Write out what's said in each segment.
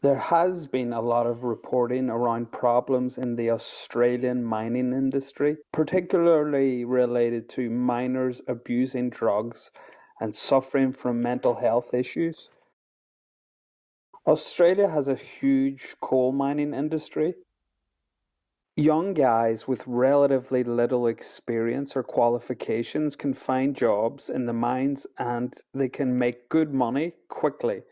There has been a lot of reporting around problems in the Australian mining industry, particularly related to miners abusing drugs and suffering from mental health issues. Australia has a huge coal mining industry. Young guys with relatively little experience or qualifications can find jobs in the mines and they can make good money quickly.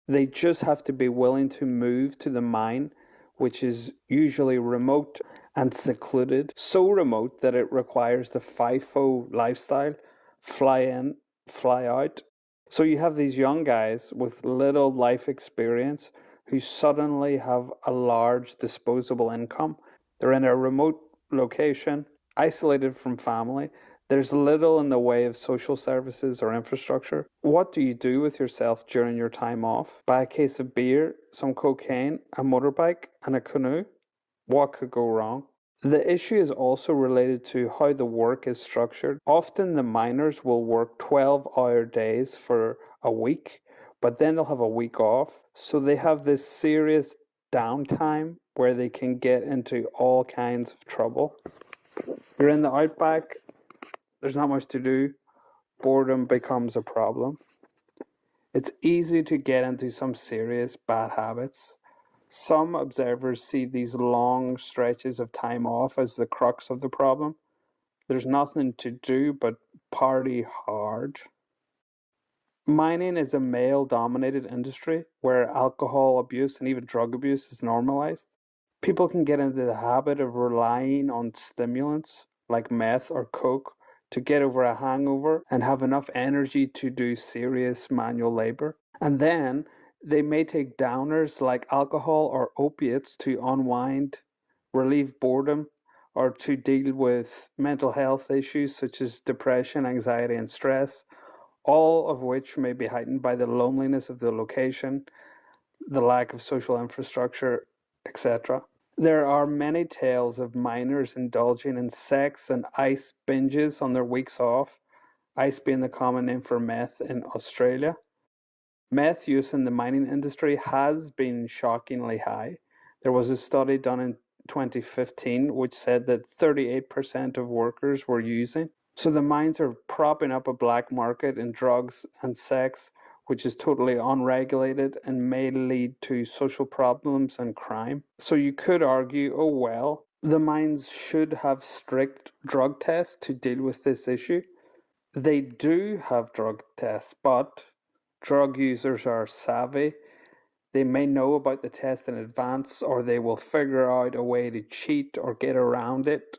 They just have to be willing to move to the mine, which is usually remote and secluded, so remote that it requires the FIFO lifestyle, fly in, fly out. So you have these young guys with little life experience who suddenly have a large disposable income. They're in a remote location, isolated from family. There's little in the way of social services or infrastructure. What do you do with yourself during your time off? Buy a case of beer, some cocaine, a motorbike, and a canoe? What could go wrong? The issue is also related to how the work is structured. Often the miners will work 12-hour days for a week, but then they'll have a week off. So they have this serious downtime where they can get into all kinds of trouble. You're in the outback, there's not much to do, boredom becomes a problem. It's easy to get into some serious bad habits. Some observers see these long stretches of time off as the crux of the problem. There's nothing to do but party hard. Mining is a male dominated industry where alcohol abuse and even drug abuse is normalized. People can get into the habit of relying on stimulants like meth or coke to get over a hangover and have enough energy to do serious manual labor. And then they may take downers like alcohol or opiates to unwind, relieve boredom, or to deal with mental health issues such as depression, anxiety, and stress, all of which may be heightened by the loneliness of the location, the lack of social infrastructure, etc. There are many tales of miners indulging in sex and ice binges on their weeks off, ice being the common name for meth in Australia. Meth use in the mining industry has been shockingly high. There was a study done in 2015 which said that 38% of workers were using. So the mines are propping up a black market in drugs and sex, which is totally unregulated and may lead to social problems and crime. So you could argue, oh well, the mines should have strict drug tests to deal with this issue. They do have drug tests, but drug users are savvy. They may know about the test in advance, or they will figure out a way to cheat or get around it.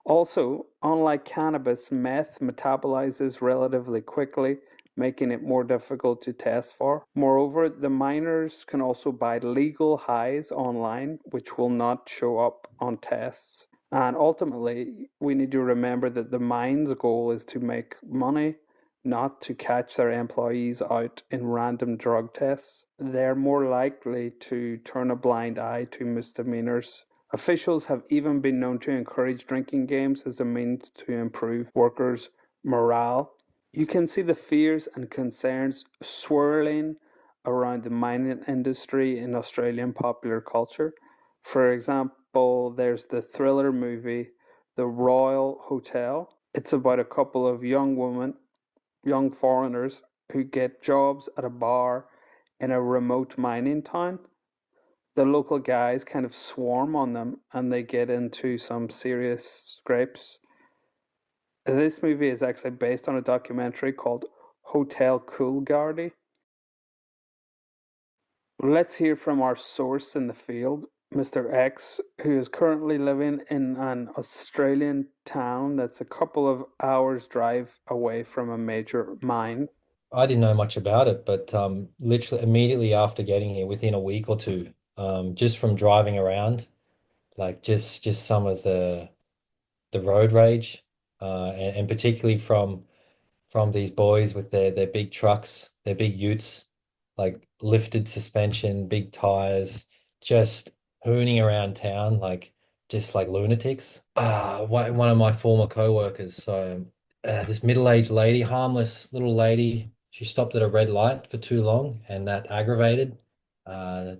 Also, unlike cannabis, meth metabolizes relatively quickly, making it more difficult to test for. Moreover, the miners can also buy legal highs online, which will not show up on tests. And ultimately, we need to remember that the mine's goal is to make money, not to catch their employees out in random drug tests. They're more likely to turn a blind eye to misdemeanors. Officials have even been known to encourage drinking games as a means to improve workers' morale. You can see the fears and concerns swirling around the mining industry in Australian popular culture. For example, there's the thriller movie The Royal Hotel. It's about a couple of young women, young foreigners, who get jobs at a bar in a remote mining town. The local guys kind of swarm on them and they get into some serious scrapes. This movie is actually based on a documentary called Hotel Coolgardie. Let's hear from our source in the field, Mr. X, who is currently living in an Australian town that's a couple of hours' drive away from a major mine. I didn't know much about it, but literally immediately after getting here, within a week or two, just from driving around, like just some of the road rage, and particularly from these boys with their big trucks, their big utes, like lifted suspension, big tires, just hooning around town like just like lunatics. One of my former co-workers, so this middle-aged lady, harmless little lady, she stopped at a red light for too long, and that aggravated.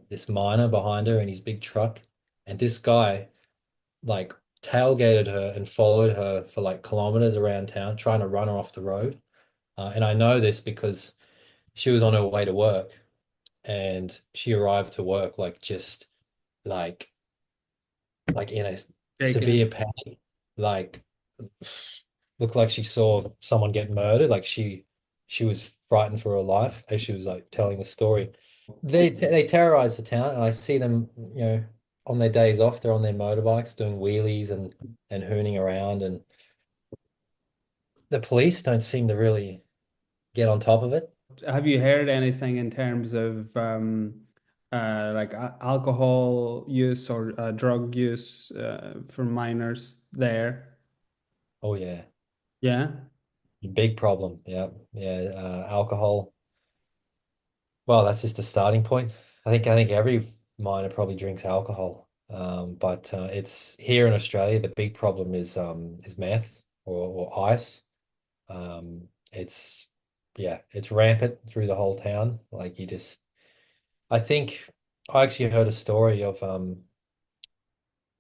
this miner behind her in his big truck, and this guy like tailgated her and followed her for like kilometers around town, trying to run her off the road. And I know this because she was on her way to work, and she arrived to work like just like in a Taken. severe panic, like looked like she saw someone get murdered. Like she was frightened for her life as she was like telling the story. They terrorize the town, and I see them, on their days off, they're on their motorbikes doing wheelies and hooning around, and the police don't seem to really get on top of it. Have you heard anything in terms of like alcohol use or drug use for minors there? Oh yeah, Yeah. big problem. Yeah, yeah. Alcohol. Well, that's just a starting point. I think every miner probably drinks alcohol. But it's here in Australia, the big problem is meth or ice. It's yeah, it's rampant through the whole town. Like you just I think I actually heard a story of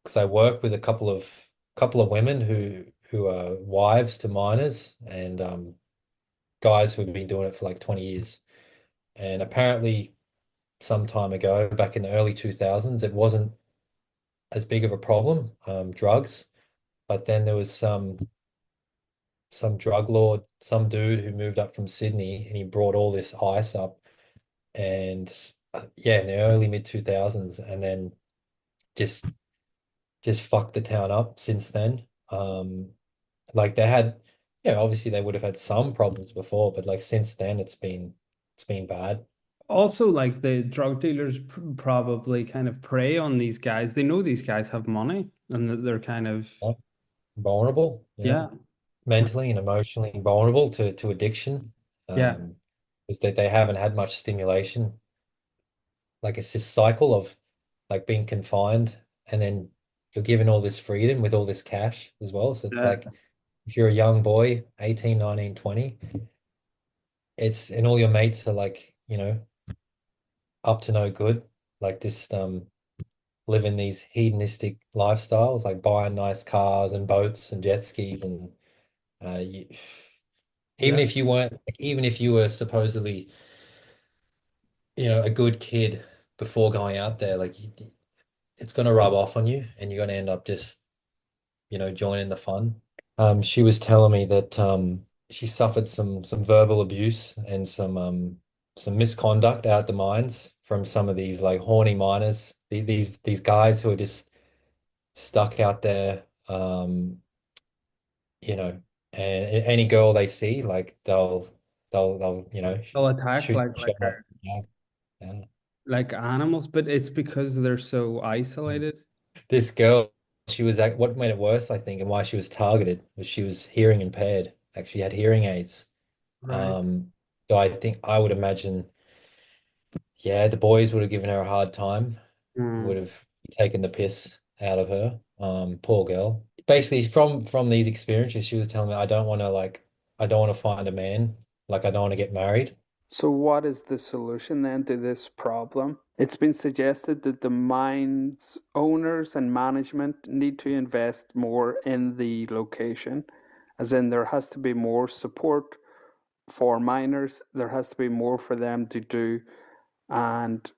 because I work with a couple of women who are wives to miners, and guys who have been doing it for like 20 years. And apparently some time ago, back in the early 2000s, it wasn't as big of a problem, drugs. But then there was some drug lord, some dude who moved up from Sydney, and he brought all this ice up, and yeah, in the early mid 2000s, and then just just fucked the town up since then. Like they had, yeah, obviously they would have had some problems before, but like since then it's been bad. Also, like the drug dealers probably kind of prey on these guys. They know these guys have money and that they're kind of, Yeah. Vulnerable, yeah, yeah, mentally and emotionally vulnerable to addiction. yeah, Um, is that they haven't had much stimulation. Like it's this cycle of like being confined, and then you're given all this freedom with all this cash as well. So it's yeah. like if you're a young boy, 18, 19, 20, it's and all your mates are like, up to no good, like just living these hedonistic lifestyles, like buying nice cars and boats and jet skis, and you, even Yeah. if you weren't, like, even if you were supposedly, a good kid before going out there, like it's gonna rub off on you, and you're gonna end up just, joining the fun. She was telling me that she suffered some verbal abuse and some misconduct out at the mines from some of these like horny miners. These guys who are just stuck out there, you know, and any girl they see, like they'll They'll attack shoot the shot. Yeah, yeah. like animals, but it's because they're so isolated. This girl, she was what made it worse, I think, and why she was targeted was she was hearing impaired. Actually, had hearing aids. Right. Um, so I would imagine, yeah, the boys would have given her a hard time, would Mm. have taken the piss out of her. Poor girl. Basically, from these experiences, she was telling me, I don't want to find a man, like I don't want to get married. So, what is the solution then to this problem? It's been suggested that the mines owners and management need to invest more in the location, as in there has to be more support for miners, there has to be more for them to do, and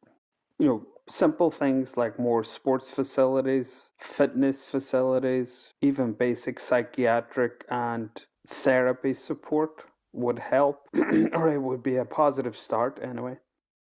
simple things like more sports facilities, fitness facilities, even basic psychiatric and therapy support would help, or it would be a positive start anyway.